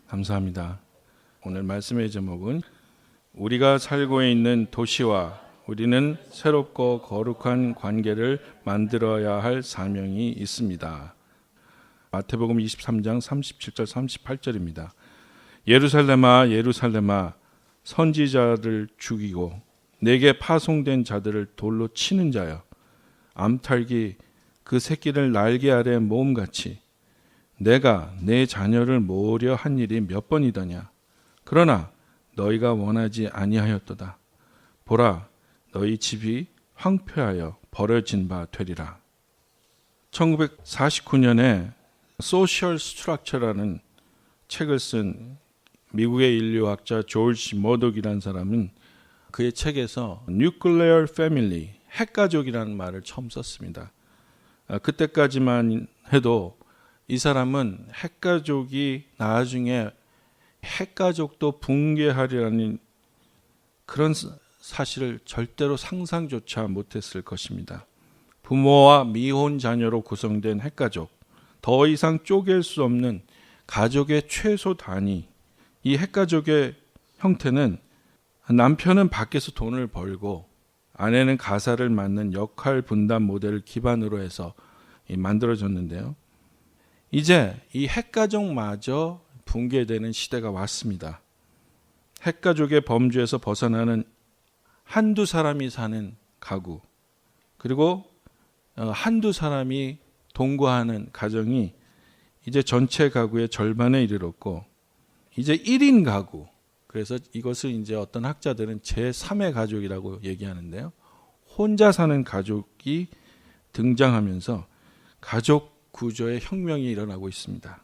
감사합니다. 오늘 말씀의 제목은 우리가 살고 있는 도시와 우리는 새롭고 거룩한 관계를 만들어야 할 사명이 있습니다. 마태복음 23장 37절 38절입니다. 예루살렘아 예루살렘아 선지자를 죽이고 내게 파송된 자들을 돌로 치는 자여, 암탉이 그 새끼를 날개 아래 모음같이 내가 내 자녀를 모으려 한 일이 몇 번이더냐. 그러나 너희가 원하지 아니하였도다. 보라, 너희 집이 황폐하여 버려진 바 되리라. 1949년에 소셜 스트럭처라는 책을 쓴 미국의 인류학자 조지 머독이라는 사람은 그의 책에서 Nuclear Family, 핵가족이라는 말을 처음 썼습니다. 그때까지만 해도 이 사람은 핵가족이 나중에 핵가족도 붕괴하리라는 그런 사실을 절대로 상상조차 못했을 것입니다. 부모와 미혼 자녀로 구성된 핵가족, 더 이상 쪼갤 수 없는 가족의 최소 단위, 이 핵가족의 형태는 남편은 밖에서 돈을 벌고 아내는 가사를 맡는 역할 분담 모델을 기반으로 해서 만들어졌는데요. 이제 이 핵가족마저 붕괴되는 시대가 왔습니다. 핵가족의 범주에서 벗어나는 한두 사람이 사는 가구, 그리고 한두 사람이 동거하는 가정이 이제 전체 가구의 절반에 이르렀고, 이제 1인 가구, 그래서 이것을 이제 어떤 학자들은 제3의 가족이라고 얘기하는데요. 혼자 사는 가족이 등장하면서 가족 구조의 혁명이 일어나고 있습니다.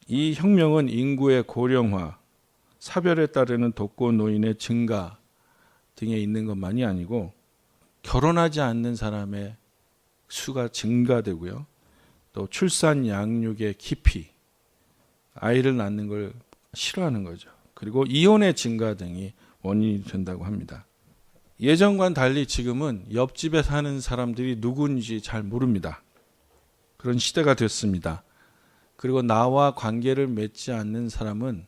이 혁명은 인구의 고령화, 사별에 따르는 독거 노인의 증가 등에 있는 것만이 아니고 결혼하지 않는 사람의 수가 증가되고요. 또 출산 양육의 기피, 아이를 낳는 걸 싫어하는 거죠. 그리고 이혼의 증가 등이 원인이 된다고 합니다. 예전과는 달리 지금은 옆집에 사는 사람들이 누군지 잘 모릅니다. 그런 시대가 됐습니다. 그리고 나와 관계를 맺지 않는 사람은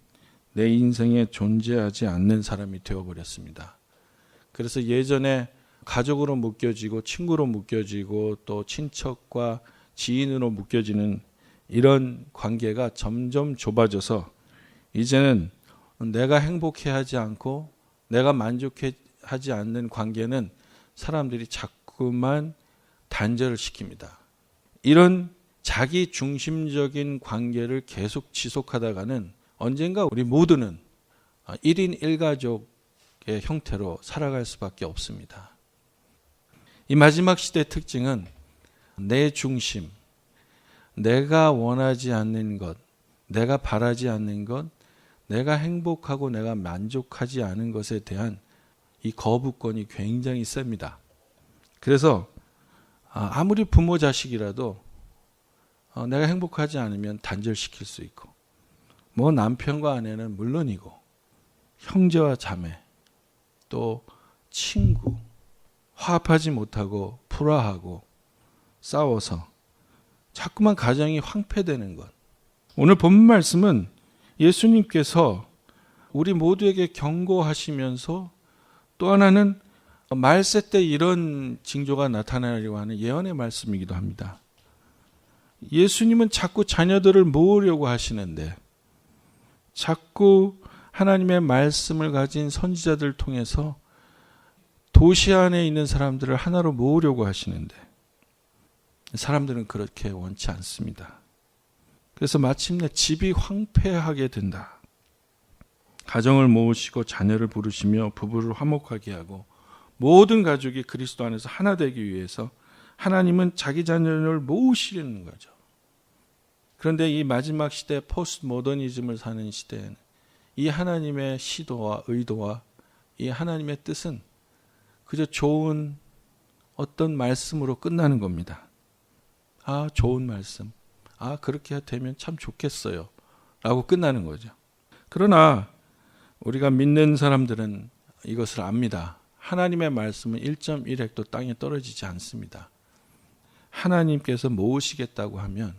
내 인생에 존재하지 않는 사람이 되어버렸습니다. 그래서 예전에 가족으로 묶여지고 친구로 묶여지고 또 친척과 지인으로 묶여지는 이런 관계가 점점 좁아져서 이제는 내가 행복해하지 않고 내가 만족하지 않는 관계는 사람들이 자꾸만 단절을 시킵니다. 이런 자기 중심적인 관계를 계속 지속하다가는 언젠가 우리 모두는 1인 1가족의 형태로 살아갈 수밖에 없습니다. 이 마지막 시대의 특징은 내 중심, 내가 원하지 않는 것, 내가 바라지 않는 것, 내가 행복하고 내가 만족하지 않은 것에 대한 이 거부권이 굉장히 셉니다. 그래서 아무리 부모 자식이라도 내가 행복하지 않으면 단절시킬 수 있고, 뭐 남편과 아내는 물론이고 형제와 자매, 또 친구, 화합하지 못하고 불화하고 싸워서 자꾸만 가정이 황폐되는 것. 오늘 본문 말씀은 예수님께서 우리 모두에게 경고하시면서 또 하나는 말세 때 이런 징조가 나타나려고 하는 예언의 말씀이기도 합니다. 예수님은 자꾸 자녀들을 모으려고 하시는데 자꾸 하나님의 말씀을 가진 선지자들을 통해서 도시 안에 있는 사람들을 하나로 모으려고 하시는데 사람들은 그렇게 원치 않습니다. 그래서 마침내 집이 황폐하게 된다. 가정을 모으시고 자녀를 부르시며 부부를 화목하게 하고 모든 가족이 그리스도 안에서 하나 되기 위해서 하나님은 자기 자녀를 모으시려는 거죠. 그런데 이 마지막 시대 포스트 모더니즘을 사는 시대에는 이 하나님의 시도와 의도와 이 하나님의 뜻은 그저 좋은 어떤 말씀으로 끝나는 겁니다. 아, 좋은 말씀. 아, 그렇게 되면 참 좋겠어요. 라고 끝나는 거죠. 그러나 우리가 믿는 사람들은 이것을 압니다. 하나님의 말씀은 1.1획도 땅에 떨어지지 않습니다. 하나님께서 모으시겠다고 하면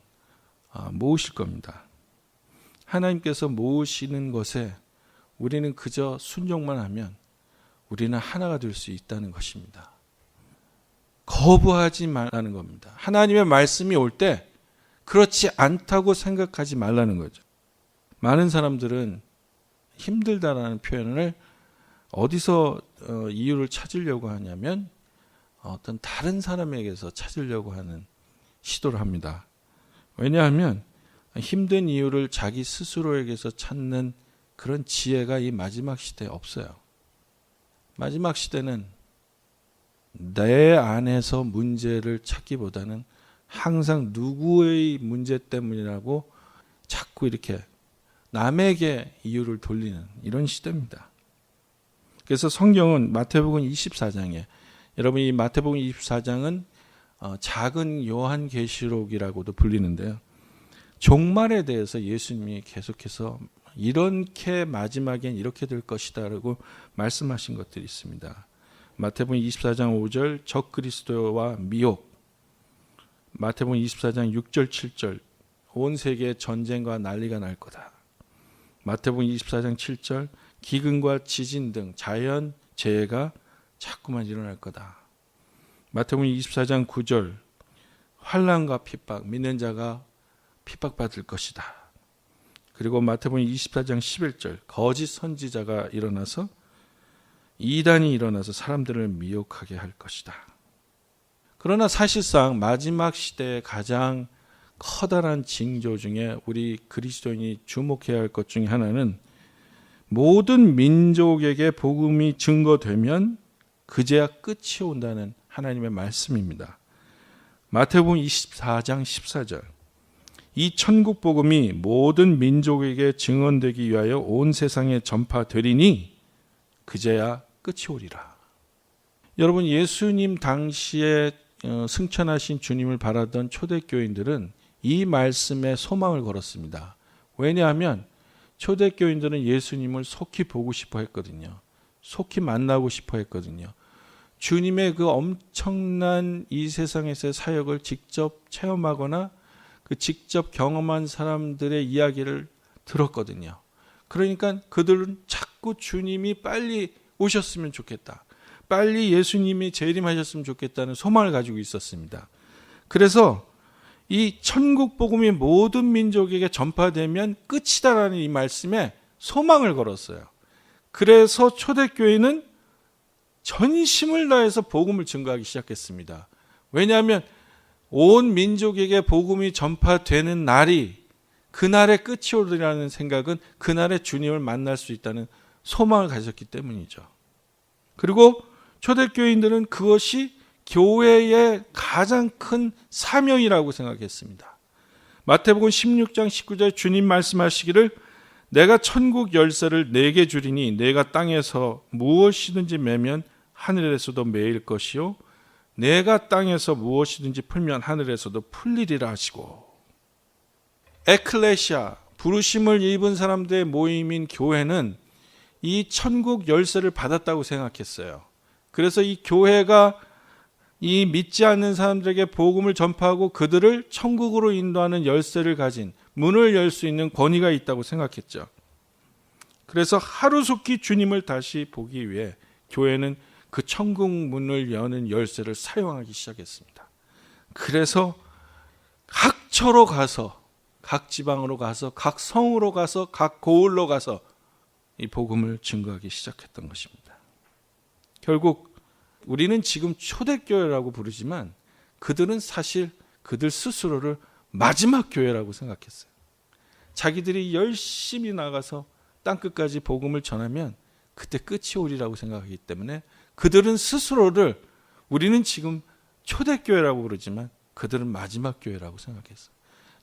모으실 겁니다. 하나님께서 모으시는 것에 우리는 그저 순종만 하면 우리는 하나가 될 수 있다는 것입니다. 거부하지 말라는 겁니다. 하나님의 말씀이 올 때 그렇지 않다고 생각하지 말라는 거죠. 많은 사람들은 힘들다라는 표현을 어디서 이유를 찾으려고 하냐면 어떤 다른 사람에게서 찾으려고 하는 시도를 합니다. 왜냐하면 힘든 이유를 자기 스스로에게서 찾는 그런 지혜가 이 마지막 시대에 없어요. 마지막 시대는 내 안에서 문제를 찾기보다는 항상 누구의 문제 때문이라고 자꾸 이렇게 남에게 이유를 돌리는 이런 시대입니다. 그래서 성경은 마태복음 24장에, 여러분 이 마태복음 24장은 작은 요한계시록이라고도 불리는데요. 종말에 대해서 예수님이 계속해서 이렇게 마지막엔 이렇게 될 것이다라고 말씀하신 것들이 있습니다. 마태복음 24장 5절 적그리스도와 미혹, 마태복음 24장 6절 7절 온 세계에 전쟁과 난리가 날 거다. 마태복음 24장 7절 기근과 지진 등 자연 재해가 자꾸만 일어날 거다. 마태복음 24장 9절 환난과 핍박, 믿는 자가 핍박받을 것이다. 그리고 마태복음 24장 11절 거짓 선지자가 일어나서 이단이 일어나서 사람들을 미혹하게 할 것이다. 그러나 사실상 마지막 시대의 가장 커다란 징조 중에 우리 그리스도인이 주목해야 할 것 중에 하나는 모든 민족에게 복음이 증거되면 그제야 끝이 온다는 하나님의 말씀입니다. 마태복음 24장 14절 이 천국 복음이 모든 민족에게 증언되기 위하여 온 세상에 전파되리니 그제야 끝이 오리라. 여러분 예수님 당시에 승천하신 주님을 바라던 초대교인들은 이 말씀에 소망을 걸었습니다. 왜냐하면 초대교인들은 예수님을 속히 보고 싶어 했거든요. 속히 만나고 싶어 했거든요. 주님의 그 엄청난 이 세상에서의 사역을 직접 체험하거나 그 직접 경험한 사람들의 이야기를 들었거든요. 그러니까 그들은 자꾸 주님이 빨리 오셨으면 좋겠다. 빨리 예수님이 재림하셨으면 좋겠다는 소망을 가지고 있었습니다. 그래서 이 천국 복음이 모든 민족에게 전파되면 끝이다라는 이 말씀에 소망을 걸었어요. 그래서 초대교회는 전심을 다해서 복음을 증거하기 시작했습니다. 왜냐하면 온 민족에게 복음이 전파되는 날이 그날의 끝이 오리라는 생각은 그날의 주님을 만날 수 있다는 소망을 가졌기 때문이죠. 그리고 초대교인들은 그것이 교회의 가장 큰 사명이라고 생각했습니다. 마태복음 16장 19절에 주님 말씀하시기를 내가 천국 열쇠를 네게 주리니 내가 땅에서 무엇이든지 매면 하늘에서도 매일 것이요 내가 땅에서 무엇이든지 풀면 하늘에서도 풀리리라 하시고, 에클레시아 부르심을 입은 사람들의 모임인 교회는 이 천국 열쇠를 받았다고 생각했어요. 그래서 이 교회가 이 믿지 않는 사람들에게 복음을 전파하고 그들을 천국으로 인도하는 열쇠를 가진 문을 열 수 있는 권위가 있다고 생각했죠. 그래서 하루속히 주님을 다시 보기 위해 교회는 그 천국 문을 여는 열쇠를 사용하기 시작했습니다. 그래서 각 처로 가서, 각 지방으로 가서, 각 성으로 가서, 각 고을로 가서 이 복음을 증거하기 시작했던 것입니다. 결국 우리는 지금 초대교회라고 부르지만 그들은 사실 그들 스스로를 마지막 교회라고 생각했어요. 자기들이 열심히 나가서 땅끝까지 복음을 전하면 그때 끝이 오리라고 생각하기 때문에 그들은 스스로를, 우리는 지금 초대교회라고 부르지만 그들은 마지막 교회라고 생각했어요.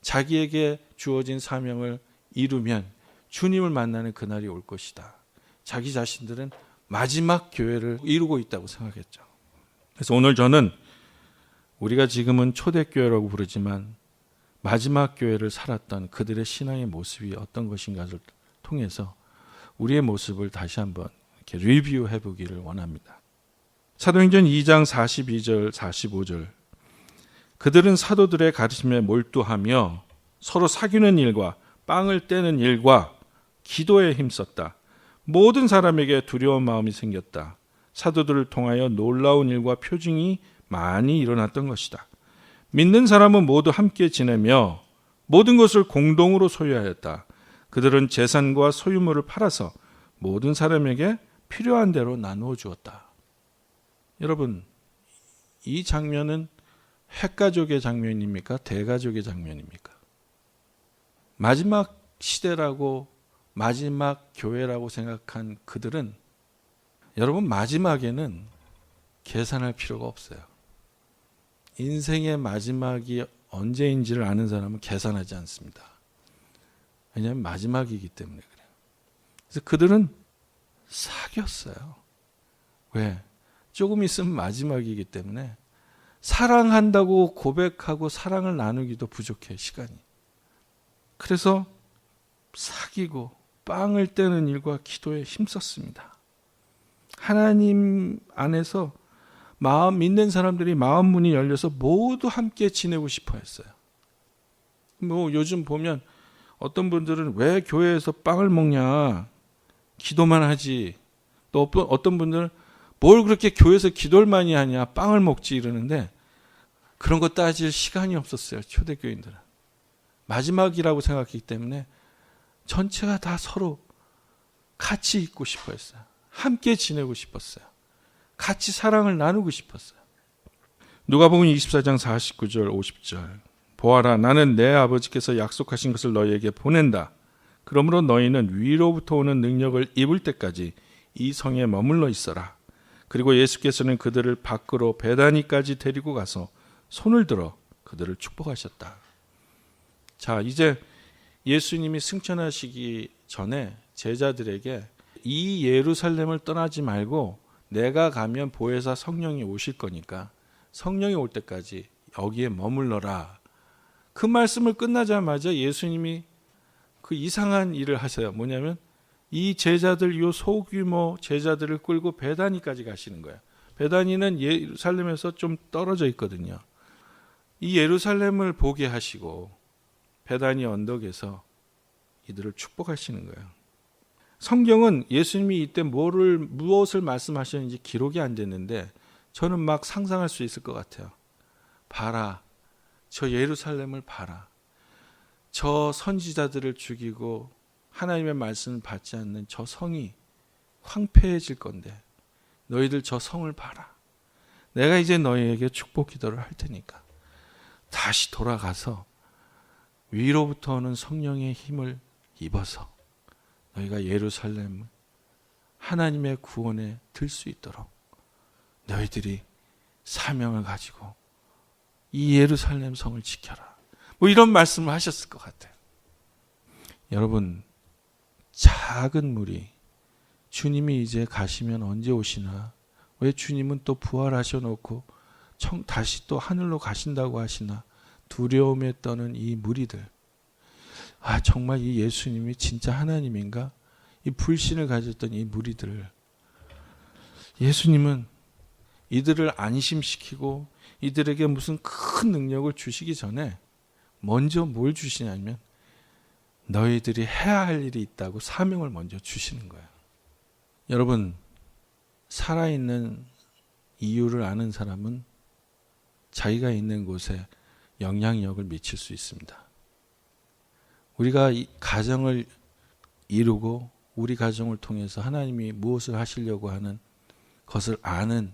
자기에게 주어진 사명을 이루면 주님을 만나는 그날이 올 것이다. 자기 자신들은 마지막 교회를 이루고 있다고 생각했죠. 그래서 오늘 저는 우리가 지금은 초대교회라고 부르지만 마지막 교회를 살았던 그들의 신앙의 모습이 어떤 것인가를 통해서 우리의 모습을 다시 한번 이렇게 리뷰해 보기를 원합니다. 사도행전 2장 42절 45절 그들은 사도들의 가르침에 몰두하며 서로 사귀는 일과 빵을 떼는 일과 기도에 힘썼다. 모든 사람에게 두려운 마음이 생겼다. 사도들을 통하여 놀라운 일과 표징이 많이 일어났던 것이다. 믿는 사람은 모두 함께 지내며 모든 것을 공동으로 소유하였다. 그들은 재산과 소유물을 팔아서 모든 사람에게 필요한 대로 나누어 주었다. 여러분, 이 장면은 핵가족의 장면입니까? 대가족의 장면입니까? 마지막 시대라고, 마지막 교회라고 생각한 그들은, 여러분, 마지막에는 계산할 필요가 없어요. 인생의 마지막이 언제인지를 아는 사람은 계산하지 않습니다. 왜냐하면 마지막이기 때문에 그래요. 그래서 그들은 사귀었어요. 왜? 조금 있으면 마지막이기 때문에 사랑한다고 고백하고 사랑을 나누기도 부족해요, 시간이. 그래서 사귀고 빵을 떼는 일과 기도에 힘썼습니다. 하나님 안에서 믿는 사람들이 마음 문이 열려서 모두 함께 지내고 싶어 했어요. 요즘 보면 어떤 분들은 왜 교회에서 빵을 먹냐, 기도만 하지. 또 어떤 분들은 뭘 그렇게 교회에서 기도를 많이 하냐, 빵을 먹지 이러는데, 그런 거 따질 시간이 없었어요, 초대교인들은. 마지막이라고 생각했기 때문에 전체가 다 서로 같이 있고 싶어 했어요. 함께 지내고 싶었어요. 같이 사랑을 나누고 싶었어요. 누가복음 24장 49절 50절. 보아라, 나는 내 아버지께서 약속하신 것을 너희에게 보낸다. 그러므로 너희는 위로부터 오는 능력을 입을 때까지 이 성에 머물러 있어라. 그리고 예수께서는 그들을 밖으로 베다니까지 데리고 가서 손을 들어 그들을 축복하셨다. 자, 이제 예수님이 승천하시기 전에 제자들에게 이 예루살렘을 떠나지 말고 내가 가면 보혜사 성령이 오실 거니까 성령이 올 때까지 여기에 머물러라. 그 말씀을 끝나자마자 예수님이 그 이상한 일을 하세요. 뭐냐면 이 제자들, 이 소규모 제자들을 끌고 베다니까지 가시는 거예요. 베다니는 예루살렘에서 좀 떨어져 있거든요. 이 예루살렘을 보게 하시고 베다니 언덕에서 이들을 축복하시는 거예요. 성경은 예수님이 이때 무엇을 말씀하셨는지 기록이 안 됐는데 저는 막 상상할 수 있을 것 같아요. 봐라, 저 예루살렘을 봐라. 저 선지자들을 죽이고 하나님의 말씀을 받지 않는 저 성이 황폐해질 건데 너희들 저 성을 봐라. 내가 이제 너희에게 축복 기도를 할 테니까 다시 돌아가서 위로부터 오는 성령의 힘을 입어서 너희가 예루살렘 하나님의 구원에 들 수 있도록 너희들이 사명을 가지고 이 예루살렘 성을 지켜라. 이런 말씀을 하셨을 것 같아요. 여러분, 작은 무리, 주님이 이제 가시면 언제 오시나? 왜 주님은 또 부활하셔 놓고 다시 또 하늘로 가신다고 하시나? 두려움에 떠는 이 무리들. 정말 이 예수님이 진짜 하나님인가? 이 불신을 가졌던 이 무리들. 예수님은 이들을 안심시키고 이들에게 무슨 큰 능력을 주시기 전에 먼저 뭘 주시냐면 너희들이 해야 할 일이 있다고 사명을 먼저 주시는 거예요. 여러분, 살아있는 이유를 아는 사람은 자기가 있는 곳에 영향력을 미칠 수 있습니다. 우리가 이 가정을 이루고 우리 가정을 통해서 하나님이 무엇을 하시려고 하는 것을 아는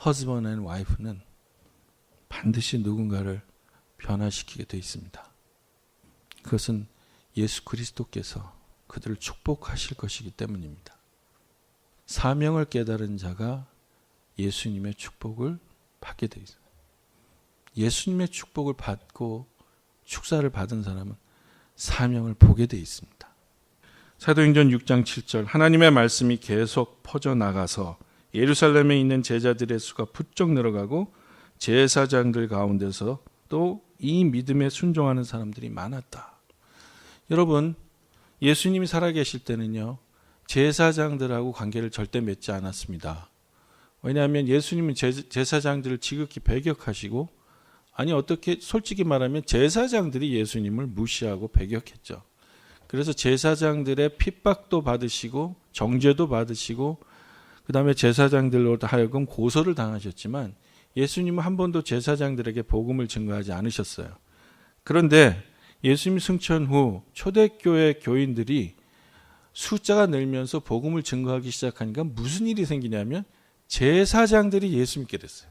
허즈번 앤 와이프는 반드시 누군가를 변화시키게 되어 있습니다. 그것은 예수 그리스도께서 그들을 축복하실 것이기 때문입니다. 사명을 깨달은 자가 예수님의 축복을 받게 되어 있습니다. 예수님의 축복을 받고 축사를 받은 사람은 사명을 보게 되어 있습니다. 사도행전 6장 7절 하나님의 말씀이 계속 퍼져나가서 예루살렘에 있는 제자들의 수가 부쩍 늘어가고 제사장들 가운데서 또 이 믿음에 순종하는 사람들이 많았다. 여러분, 예수님이 살아계실 때는요, 제사장들하고 관계를 절대 맺지 않았습니다. 왜냐하면 예수님은 제사장들을 지극히 배격하시고, 어떻게 솔직히 말하면 제사장들이 예수님을 무시하고 배격했죠. 그래서 제사장들의 핍박도 받으시고 정죄도 받으시고 그다음에 제사장들로 하여금 고소를 당하셨지만 예수님은 한 번도 제사장들에게 복음을 증거하지 않으셨어요. 그런데 예수님 승천 후 초대교회 교인들이 숫자가 늘면서 복음을 증거하기 시작하니까 무슨 일이 생기냐면 제사장들이 예수 믿게 됐어요.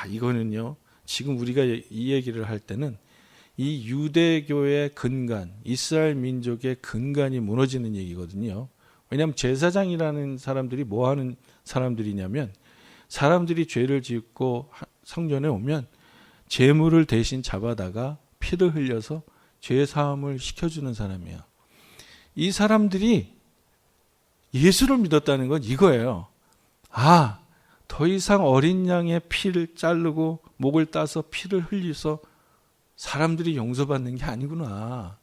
이거는요. 지금 우리가 이 얘기를 할 때는 이 유대교의 근간, 이스라엘 민족의 근간이 무너지는 얘기거든요. 왜냐하면 제사장이라는 사람들이 뭐 하는 사람들이냐면 사람들이 죄를 짓고 성전에 오면 제물을 대신 잡아다가 피를 흘려서 죄 사함을 시켜주는 사람이에요. 이 사람들이 예수를 믿었다는 건 이거예요. 더 이상 어린 양의 피를 자르고 목을 따서 피를 흘려서 사람들이 용서받는 게 아니구나.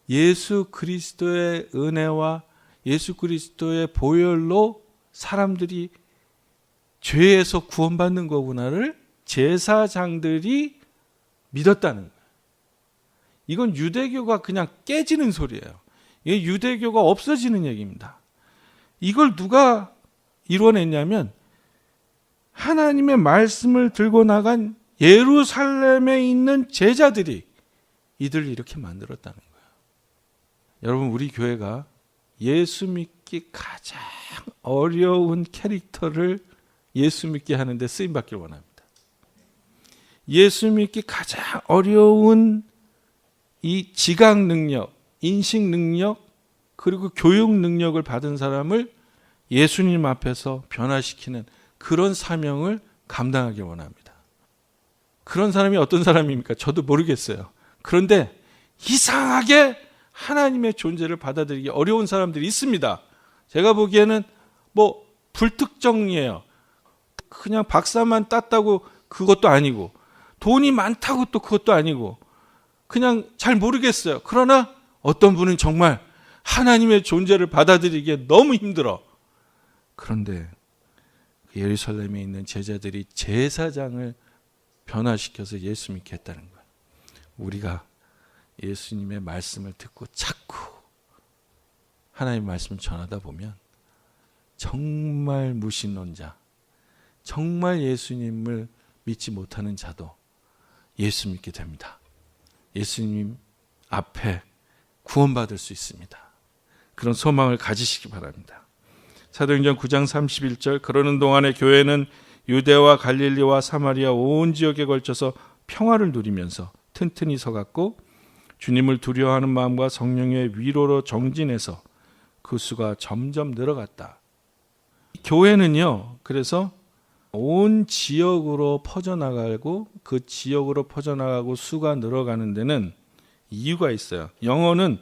예수 그리스도의 은혜와 예수 그리스도의 보혈로 사람들이 죄에서 구원받는 거구나를 제사장들이 믿었다는 거예요. 이건 유대교가 그냥 깨지는 소리예요. 이게 유대교가 없어지는 얘기입니다. 이걸 누가 이뤄냈냐면 하나님의 말씀을 들고 나간 예루살렘에 있는 제자들이 이들을 이렇게 만들었다는 거예요. 여러분, 우리 교회가 예수 믿기 가장 어려운 캐릭터를 예수 믿게 하는데 쓰임받길 원합니다. 예수 믿기 가장 어려운 이 지각 능력, 인식 능력, 그리고 교육 능력을 받은 사람을 예수님 앞에서 변화시키는 그런 사명을 감당하길 원합니다. 그런 사람이 어떤 사람입니까? 저도 모르겠어요. 그런데 이상하게 하나님의 존재를 받아들이기 어려운 사람들이 있습니다. 제가 보기에는 불특정이에요. 그냥 박사만 땄다고 그것도 아니고 돈이 많다고 또 그것도 아니고 그냥 잘 모르겠어요. 그러나 어떤 분은 정말 하나님의 존재를 받아들이기에 너무 힘들어. 그런데 예루살렘에 있는 제자들이 제사장을 변화시켜서 예수 믿게 했다는 거예요. 우리가 예수님의 말씀을 듣고 자꾸 하나님의 말씀을 전하다 보면 정말 무신론자, 정말 예수님을 믿지 못하는 자도 예수 믿게 됩니다. 예수님 앞에 구원받을 수 있습니다. 그런 소망을 가지시기 바랍니다. 사도행전 9장 31절, 그러는 동안에 교회는 유대와 갈릴리와 사마리아 온 지역에 걸쳐서 평화를 누리면서 튼튼히 서갔고 주님을 두려워하는 마음과 성령의 위로로 정진해서 그 수가 점점 늘어갔다. 교회는요, 그래서 온 지역으로 퍼져나가고 그 지역으로 퍼져나가고 수가 늘어가는 데는 이유가 있어요. 영어는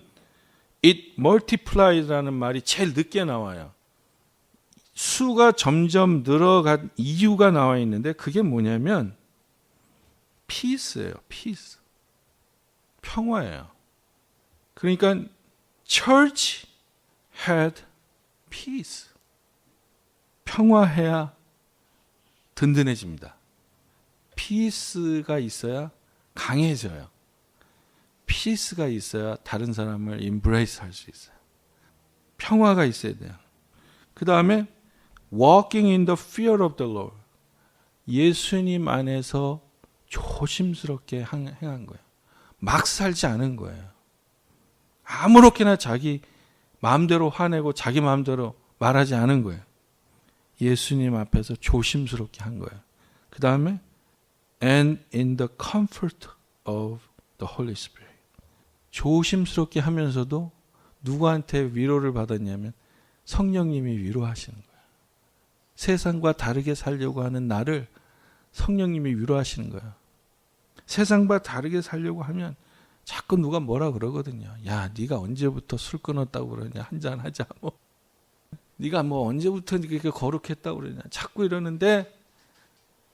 it multiplied라는 말이 제일 늦게 나와요. 수가 점점 늘어간 이유가 나와 있는데 그게 뭐냐면 peace예요. peace. 평화예요. 그러니까 church had peace. 평화해야 든든해집니다. peace가 있어야 강해져요. peace가 있어야 다른 사람을 embrace 할 수 있어요. 평화가 있어야 돼요. 그 다음에 walking in the fear of the Lord. 예수님 안에서 조심스럽게 행한 거예요. 막 살지 않은 거예요. 아무렇게나 자기 마음대로 화내고 자기 마음대로 말하지 않은 거예요. 예수님 앞에서 조심스럽게 한 거예요. 그 다음에 and in the comfort of the Holy Spirit. 조심스럽게 하면서도 누구한테 위로를 받았냐면 성령님이 위로하시는 거예요. 세상과 다르게 살려고 하는 나를 성령님이 위로하시는 거예요. 세상과 다르게 살려고 하면 자꾸 누가 뭐라 그러거든요. 야, 네가 언제부터 술 끊었다고 그러냐. 한잔 하자. 네가 언제부터 그렇게 거룩했다고 그러냐. 자꾸 이러는데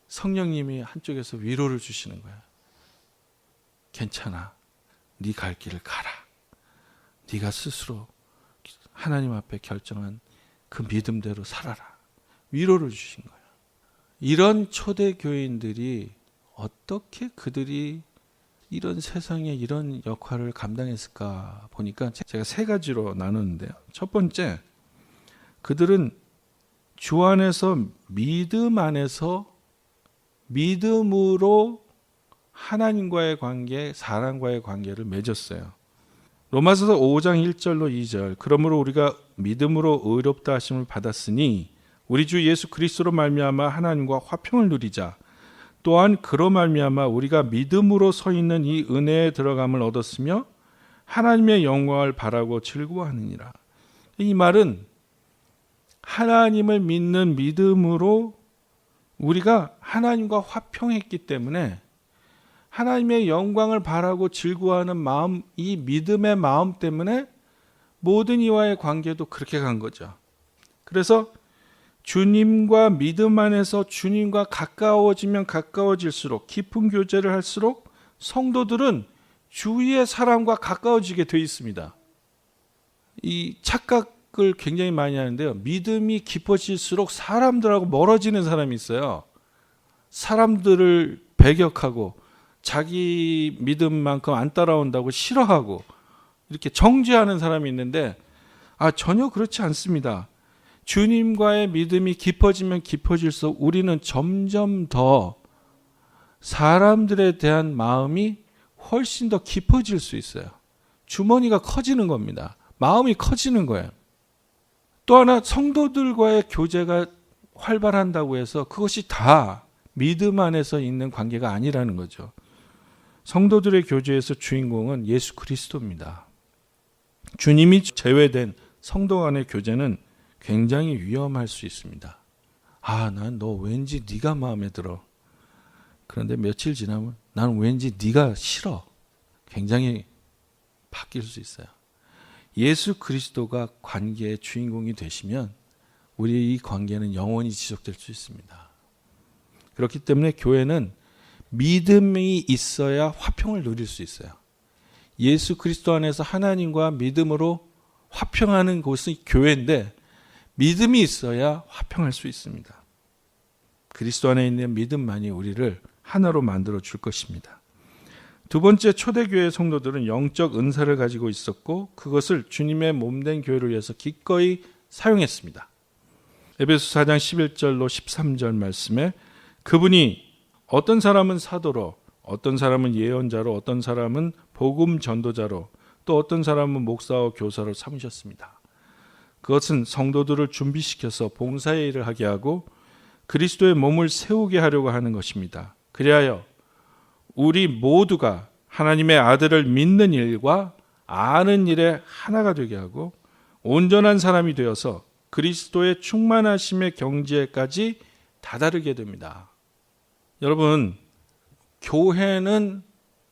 성령님이 한쪽에서 위로를 주시는 거예요. 괜찮아. 네 갈 길을 가라. 네가 스스로 하나님 앞에 결정한 그 믿음대로 살아라. 위로를 주신 거예요. 이런 초대 교인들이 어떻게 그들이 이런 세상에 이런 역할을 감당했을까 보니까 제가 세 가지로 나누는데요. 첫 번째, 그들은 주 안에서 믿음 안에서 믿음으로 하나님과의 관계, 사람과의 관계를 맺었어요. 로마서서 5장 1절로 2절. 그러므로 우리가 믿음으로 의롭다 하심을 받았으니 우리 주 예수 그리스도로 말미암아 하나님과 화평을 누리자. 또한 그로 말미암아 우리가 믿음으로 서 있는 이 은혜에 들어감을 얻었으며 하나님의 영광을 바라고 즐거워하느니라. 이 말은 하나님을 믿는 믿음으로 우리가 하나님과 화평했기 때문에 하나님의 영광을 바라고 즐거워하는 마음, 이 믿음의 마음 때문에 모든 이와의 관계도 그렇게 간 거죠. 그래서 주님과 믿음 안에서 주님과 가까워지면 가까워질수록 깊은 교제를 할수록 성도들은 주위의 사람과 가까워지게 되어 있습니다. 이 착각을 굉장히 많이 하는데요. 믿음이 깊어질수록 사람들하고 멀어지는 사람이 있어요. 사람들을 배격하고 자기 믿음만큼 안 따라온다고 싫어하고 이렇게 정죄하는 사람이 있는데 전혀 그렇지 않습니다. 주님과의 믿음이 깊어지면 깊어질수록 우리는 점점 더 사람들에 대한 마음이 훨씬 더 깊어질 수 있어요. 주머니가 커지는 겁니다. 마음이 커지는 거예요. 또 하나, 성도들과의 교제가 활발한다고 해서 그것이 다 믿음 안에서 있는 관계가 아니라는 거죠. 성도들의 교제에서 주인공은 예수 그리스도입니다. 주님이 제외된 성도 간의 교제는 굉장히 위험할 수 있습니다. 난 너 왠지 네가 마음에 들어. 그런데 며칠 지나면 난 왠지 네가 싫어. 굉장히 바뀔 수 있어요. 예수 그리스도가 관계의 주인공이 되시면 우리의 이 관계는 영원히 지속될 수 있습니다. 그렇기 때문에 교회는 믿음이 있어야 화평을 누릴 수 있어요. 예수 그리스도 안에서 하나님과 믿음으로 화평하는 곳이 교회인데 믿음이 있어야 화평할 수 있습니다. 그리스도 안에 있는 믿음만이 우리를 하나로 만들어 줄 것입니다. 두 번째, 초대교회 성도들은 영적 은사를 가지고 있었고 그것을 주님의 몸된 교회를 위해서 기꺼이 사용했습니다. 에베소 4장 11절로 13절 말씀에 그분이 어떤 사람은 사도로, 어떤 사람은 예언자로, 어떤 사람은 복음 전도자로, 또 어떤 사람은 목사와 교사로 삼으셨습니다. 그것은 성도들을 준비시켜서 봉사의 일을 하게 하고 그리스도의 몸을 세우게 하려고 하는 것입니다. 그리하여 우리 모두가 하나님의 아들을 믿는 일과 아는 일에 하나가 되게 하고 온전한 사람이 되어서 그리스도의 충만하심의 경지에까지 다다르게 됩니다. 여러분, 교회는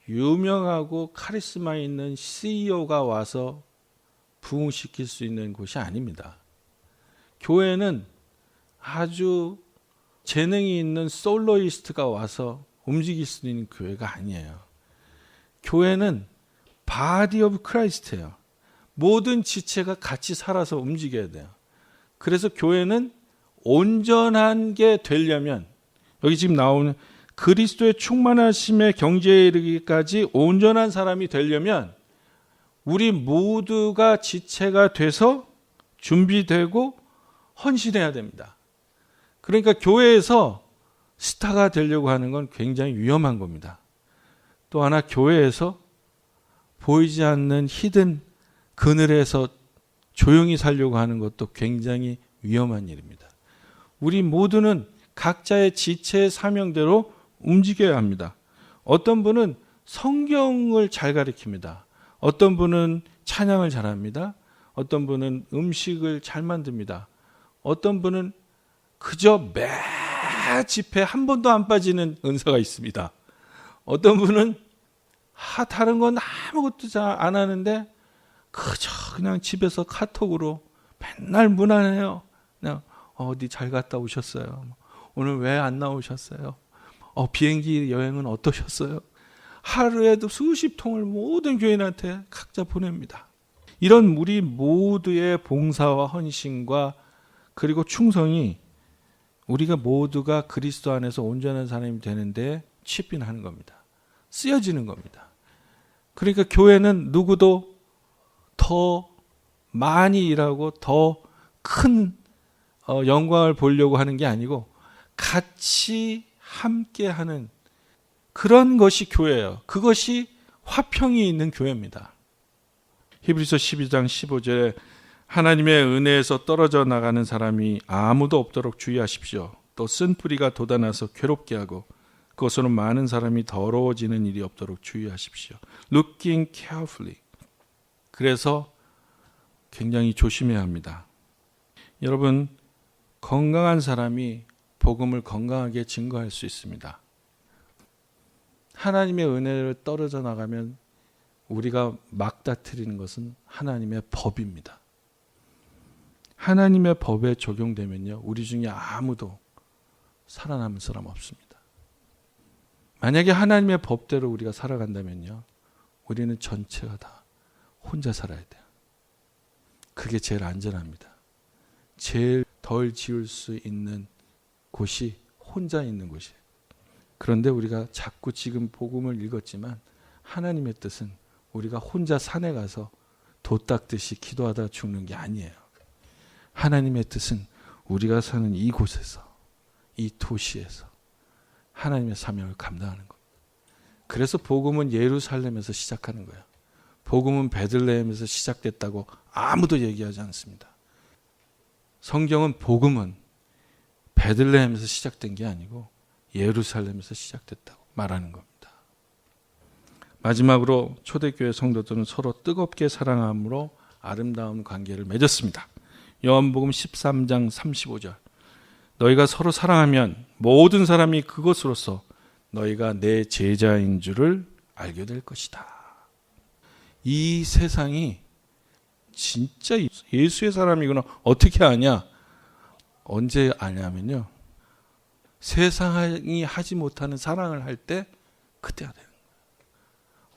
유명하고 카리스마 있는 CEO가 와서 부흥시킬 수 있는 곳이 아닙니다. 교회는 아주 재능이 있는 솔로이스트가 와서 움직일 수 있는 교회가 아니에요. 교회는 바디 오브 크라이스트예요. 모든 지체가 같이 살아서 움직여야 돼요. 그래서 교회는 온전한 게 되려면 여기 지금 나오는 그리스도의 충만하심의 경지에 이르기까지 온전한 사람이 되려면 우리 모두가 지체가 돼서 준비되고 헌신해야 됩니다. 그러니까 교회에서 스타가 되려고 하는 건 굉장히 위험한 겁니다. 또 하나, 교회에서 보이지 않는 히든 그늘에서 조용히 살려고 하는 것도 굉장히 위험한 일입니다. 우리 모두는 각자의 지체의 사명대로 움직여야 합니다. 어떤 분은 성경을 잘 가르칩니다. 어떤 분은 찬양을 잘합니다. 어떤 분은 음식을 잘 만듭니다. 어떤 분은 그저 매 집회 한 번도 안 빠지는 은사가 있습니다. 어떤 분은 다른 건 아무것도 잘 안 하는데 그저 그냥 집에서 카톡으로 맨날 무난해요. 그냥 어디 잘 갔다 오셨어요? 오늘 왜 안 나오셨어요? 비행기 여행은 어떠셨어요? 하루에도 수십 통을 모든 교인한테 각자 보냅니다. 이런 우리 모두의 봉사와 헌신과 그리고 충성이 우리가 모두가 그리스도 안에서 온전한 사람이 되는데 취빈하는 겁니다. 쓰여지는 겁니다. 그러니까 교회는 누구도 더 많이 일하고 더 큰 영광을 보려고 하는 게 아니고 같이 함께하는 그런 것이 교회예요. 그것이 화평이 있는 교회입니다. 히브리서 12장 15절에 하나님의 은혜에서 떨어져 나가는 사람이 아무도 없도록 주의하십시오. 또 쓴 뿌리가 돋아나서 괴롭게 하고 그것으로 많은 사람이 더러워지는 일이 없도록 주의하십시오. Looking carefully. 그래서 굉장히 조심해야 합니다. 여러분, 건강한 사람이 복음을 건강하게 증거할 수 있습니다. 하나님의 은혜를 떨어져 나가면 우리가 막다트리는 것은 하나님의 법입니다. 하나님의 법에 적용되면요, 우리 중에 아무도 살아남을 사람 없습니다. 만약에 하나님의 법대로 우리가 살아간다면요, 우리는 전체가 다 혼자 살아야 돼요. 그게 제일 안전합니다. 제일 덜 지을 수 있는 곳이 혼자 있는 곳이에요. 그런데 우리가 자꾸 지금 복음을 읽었지만 하나님의 뜻은 우리가 혼자 산에 가서 도 닦듯이 기도하다 죽는 게 아니에요. 하나님의 뜻은 우리가 사는 이곳에서, 이 도시에서 하나님의 사명을 감당하는 겁니다. 그래서 복음은 예루살렘에서 시작하는 거예요. 복음은 베들레헴에서 시작됐다고 아무도 얘기하지 않습니다. 성경은 복음은 베들레헴에서 시작된 게 아니고 예루살렘에서 시작됐다고 말하는 겁니다. 마지막으로 초대교회 성도들은 서로 뜨겁게 사랑함으로 아름다운 관계를 맺었습니다. 요한복음 13장 35절. 너희가 서로 사랑하면 모든 사람이 그것으로서 너희가 내 제자인 줄을 알게 될 것이다. 이 세상이 진짜 예수의 사람이구나 어떻게 아냐? 언제 아냐면요, 세상이 하지 못하는 사랑을 할 때 그때 해야 돼요.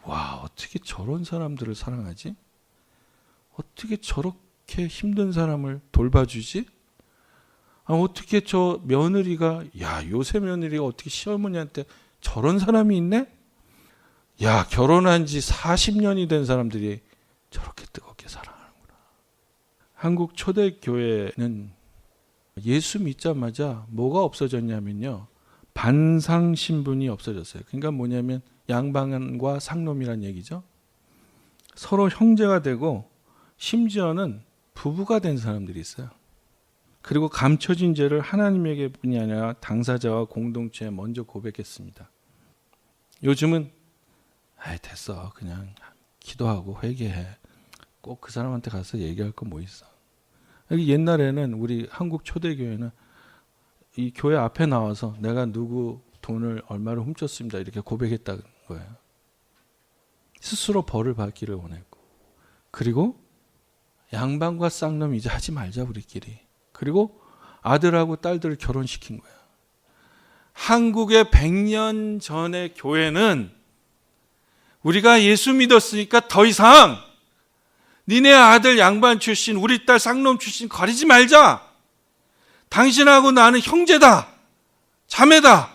와, 어떻게 저런 사람들을 사랑하지? 어떻게 저렇게 힘든 사람을 돌봐주지? 어떻게 저 며느리가, 야, 요새 며느리가 어떻게 시어머니한테 저런 사람이 있네? 야, 결혼한 지 40년이 된 사람들이 저렇게 뜨겁게 사랑하는구나. 한국 초대교회는 예수 믿자마자 뭐가 없어졌냐면요, 반상 신분이 없어졌어요. 그러니까 뭐냐면 양반과 상놈이란 얘기죠. 서로 형제가 되고 심지어는 부부가 된 사람들이 있어요. 그리고 감춰진 죄를 하나님에게 뿐이 아니라 당사자와 공동체에 먼저 고백했습니다. 요즘은 됐어, 그냥 기도하고 회개해. 꼭 그 사람한테 가서 얘기할 거 뭐 있어. 옛날에는 우리 한국 초대교회는 이 교회 앞에 나와서 내가 누구 돈을 얼마를 훔쳤습니다 이렇게 고백했다는 거예요. 스스로 벌을 받기를 원했고, 그리고 양반과 쌍놈 이제 하지 말자 우리끼리. 그리고 아들하고 딸들을 결혼시킨 거예요. 한국의 100년 전의 교회는 우리가 예수 믿었으니까 더 이상 니네 아들 양반 출신, 우리 딸 쌍놈 출신 가리지 말자. 당신하고 나는 형제다, 자매다.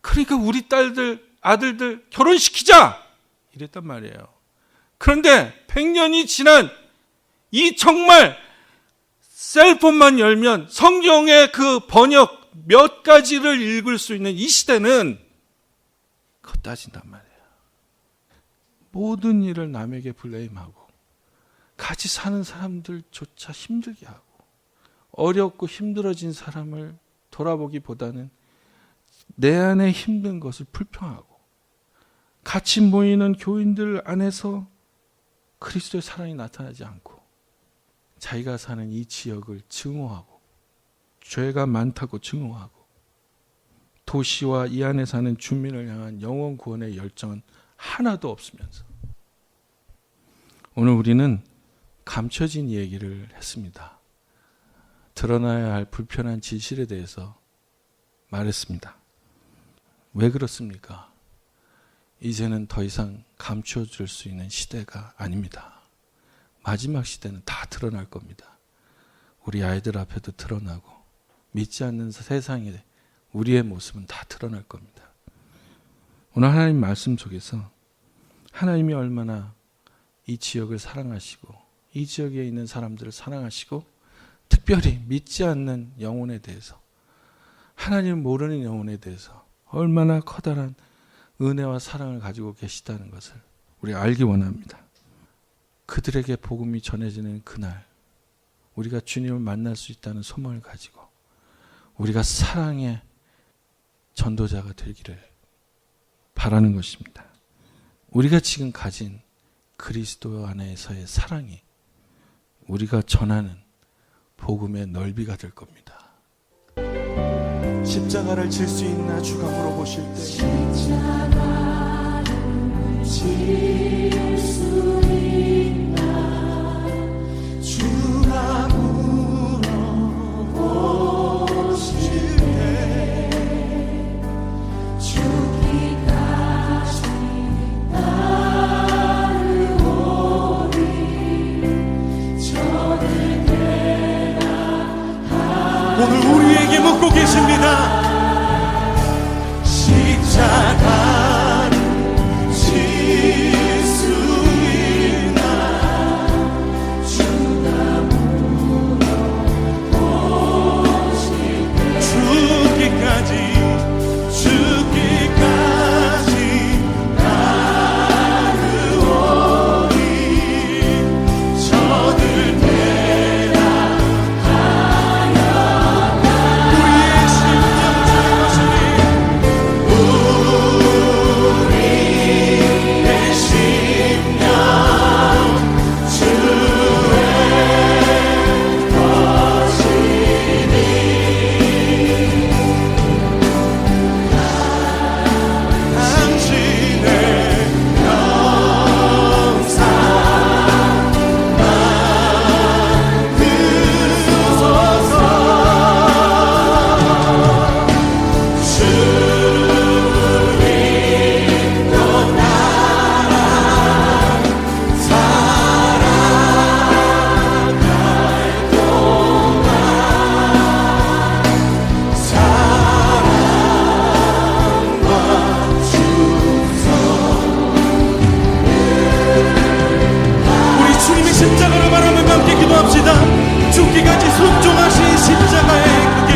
그러니까 우리 딸들, 아들들 결혼시키자 이랬단 말이에요. 그런데 100년이 지난 이 정말 셀폰만 열면 성경의 그 번역 몇 가지를 읽을 수 있는 이 시대는 그거 따진단 말이에요. 모든 일을 남에게 블레임하고 같이 사는 사람들조차 힘들게 하고 어렵고 힘들어진 사람을 돌아보기보다는 내 안에 힘든 것을 불평하고 같이 모이는 교인들 안에서 그리스도의 사랑이 나타나지 않고 자기가 사는 이 지역을 증오하고 죄가 많다고 증오하고 도시와 이 안에 사는 주민을 향한 영혼 구원의 열정은 하나도 없으면서 오늘 우리는 감춰진 얘기를 했습니다. 드러나야 할 불편한 진실에 대해서 말했습니다. 왜 그렇습니까? 이제는 더 이상 감춰줄 수 있는 시대가 아닙니다. 마지막 시대는 다 드러날 겁니다. 우리 아이들 앞에도 드러나고 믿지 않는 세상에 우리의 모습은 다 드러날 겁니다. 오늘 하나님 말씀 속에서 하나님이 얼마나 이 지역을 사랑하시고 이 지역에 있는 사람들을 사랑하시고 특별히 믿지 않는 영혼에 대해서, 하나님을 모르는 영혼에 대해서 얼마나 커다란 은혜와 사랑을 가지고 계시다는 것을 우리가 알기 원합니다. 그들에게 복음이 전해지는 그날 우리가 주님을 만날 수 있다는 소망을 가지고 우리가 사랑의 전도자가 되기를 바라는 것입니다. 우리가 지금 가진 그리스도 안에서의 사랑이 우리가 전하는 복음의 넓이가 될 겁니다. 십자가를 질 수 있나 주가 물어보실 때 십자가를 질 수 있나 주가 물어보실 때 죽기까지 따르오리 저를 오늘 우리에게 묻고 계십니다. 십자가를 질 수 있나 주가 물어보실 때 죽기까지 따르오리 저들 십자가로 바라보며 함께 기도합시다. 죽기까지 순종하신 십자가의 그